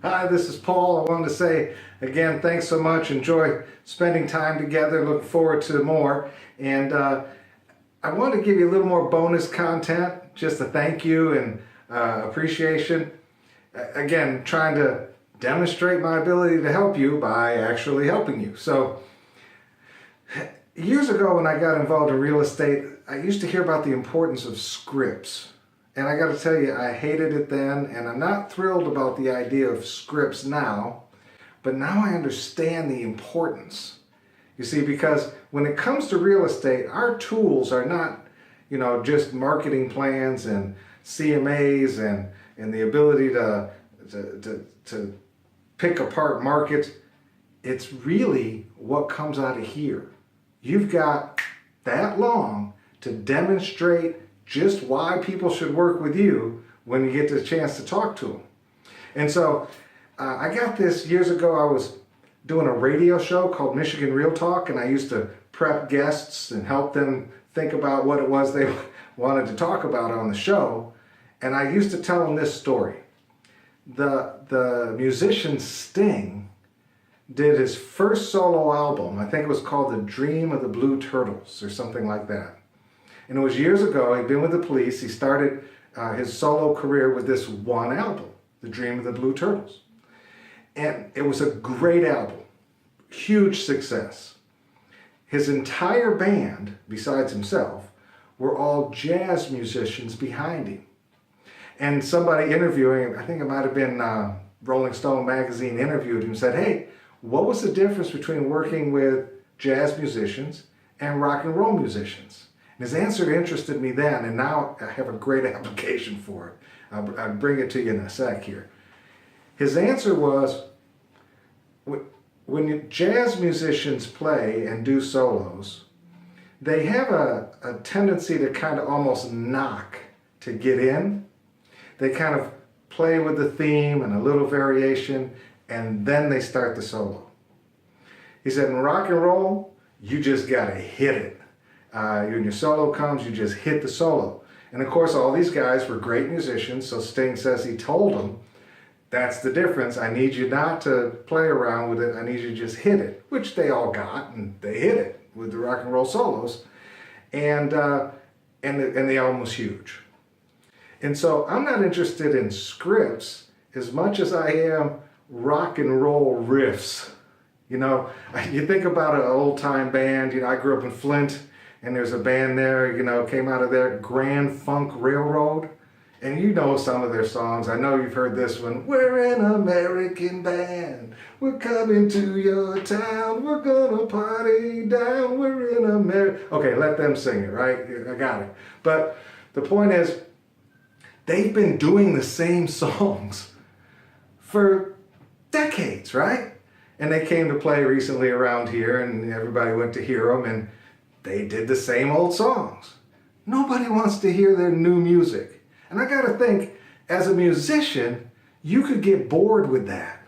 Hi, this is Paul. I wanted to say again, thanks so much. Enjoy spending time together. Look forward to more. And I wanted to give you a little more bonus content, just a thank you and appreciation. Again, trying to demonstrate my ability to help you by actually helping you. So, years ago when I got involved in real estate, I used to hear about the importance of scripts. And I got to tell you, I hated it then, and I'm not thrilled about the idea of scripts now, but now I understand the importance. You see, because when it comes to real estate, our tools are not, just marketing plans and CMAs and the ability to pick apart markets. It's really what comes out of here. You've got that long to demonstrate just why people should work with you when you get the chance to talk to them. And so I got this years ago. I was doing a radio show called Michigan Real Talk, and I used to prep guests and help them think about what it was they wanted to talk about on the show. And I used to tell them this story. The musician Sting did his first solo album. I think it was called The Dream of the Blue Turtles or something like that. And it was years ago. He'd been with the Police. He started his solo career with this one album, The Dream of the Blue Turtles. And it was a great album, huge success. His entire band, besides himself, were all jazz musicians behind him. And somebody interviewing him, I think it might have been Rolling Stone magazine, interviewed him and said, "Hey, what was the difference between working with jazz musicians and rock and roll musicians?" And his answer interested me then, and now I have a great application for it. I'll bring it to you in a sec here. His answer was, when jazz musicians play and do solos, they have a tendency to kind of almost knock to get in. They kind of play with the theme and a little variation, and then they start the solo. He said, in rock and roll, you just gotta hit it. When your solo comes, you just hit the solo. And of course, all these guys were great musicians, so Sting says he told them, that's the difference. I need you not to play around with it. I need you to just hit it, which they all got, and they hit it with the rock and roll solos. And the album was huge. And so I'm not interested in scripts as much as I am rock and roll riffs. You think about an old time band. I grew up in Flint, and there's a band there, came out of there, Grand Funk Railroad. And you know some of their songs. I know you've heard this one. We're an American band. We're coming to your town. We're gonna party down. We're in America. Okay, let them sing it, right? I got it. But the point is, they've been doing the same songs for decades, right? And they came to play recently around here, and everybody went to hear them, and they did the same old songs. Nobody wants to hear their new music. And I gotta think, as a musician, you could get bored with that.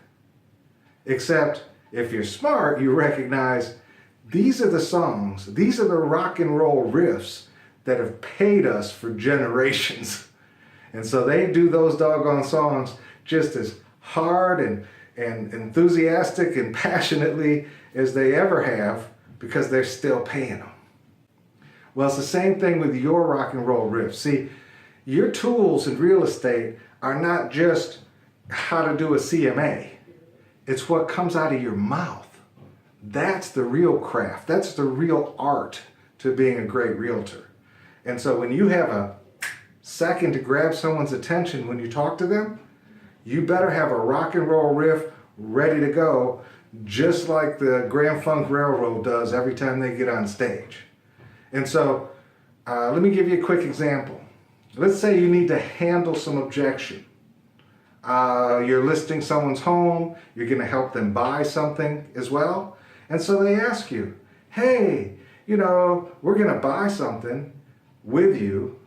Except, if you're smart, you recognize these are the songs, these are the rock and roll riffs that have paid us for generations. And so they do those doggone songs just as hard and enthusiastic and passionately as they ever have, because they're still paying them. Well, it's the same thing with your rock and roll riffs. See, your tools in real estate are not just how to do a CMA. It's what comes out of your mouth. That's the real craft. That's the real art to being a great realtor. And so when you have a second to grab someone's attention when you talk to them, you better have a rock and roll riff ready to go, just like the Grand Funk Railroad does every time they get on stage. And so let me give you a quick example. Let's say you need to handle some objection. You're listing someone's home, you're going to help them buy something as well. And so they ask you, hey, we're going to buy something with you,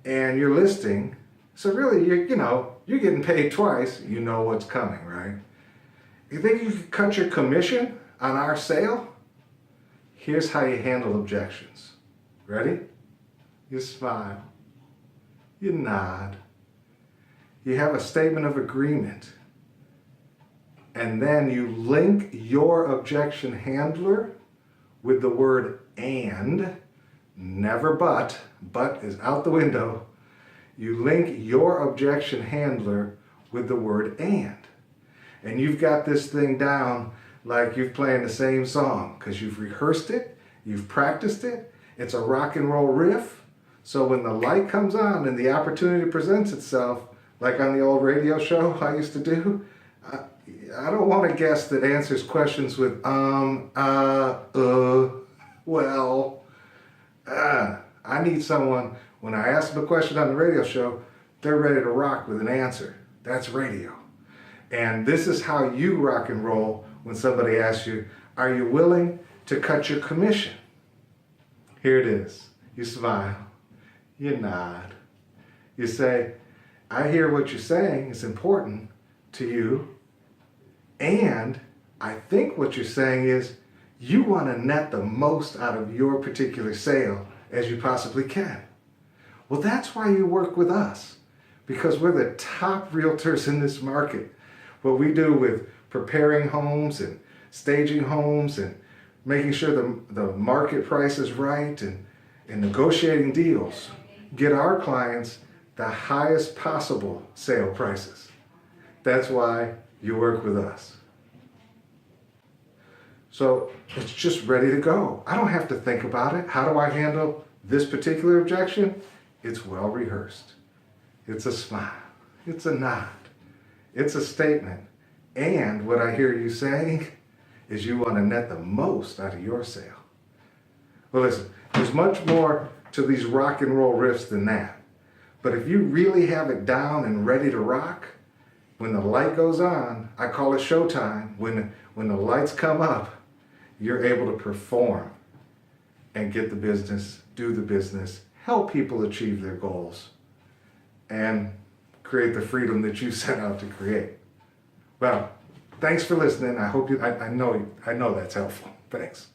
and you're listing. So really, you're getting paid twice. You know what's coming, right? You think you could cut your commission on our sale? Here's how you handle objections. Ready? You smile. You nod. You have a statement of agreement. And then you link your objection handler with the word and, never but. But is out the window. You link your objection handler with the word and. And you've got this thing down like you're playing the same song because you've rehearsed it, you've practiced it. It's a rock and roll riff. So when the light comes on and the opportunity presents itself, like on the old radio show I used to do, I don't want a guest that answers questions with well. I need someone, when I ask them a question on the radio show, they're ready to rock with an answer. That's radio. And this is how you rock and roll when somebody asks you, are you willing to cut your commission? Here it is. You smile. You nod. You say, I hear what you're saying is important to you. And I think what you're saying is you want to net the most out of your particular sale as you possibly can. Well, that's why you work with us, because we're the top realtors in this market. What we do with preparing homes and staging homes and making sure the market price is right and negotiating deals, get our clients the highest possible sale prices. That's why you work with us. So it's just ready to go. I don't have to think about it. How do I handle this particular objection? It's well rehearsed. It's a smile. It's a nod. It's a statement. And what I hear you saying is you want to net the most out of your sale. Well, listen, there's much more to these rock and roll riffs than that. But if you really have it down and ready to rock, when the light goes on, I call it showtime. When the lights come up, you're able to perform and get the business, do the business, help people achieve their goals, and create the freedom that you set out to create. Well, thanks for listening. I hope I know that's helpful. Thanks.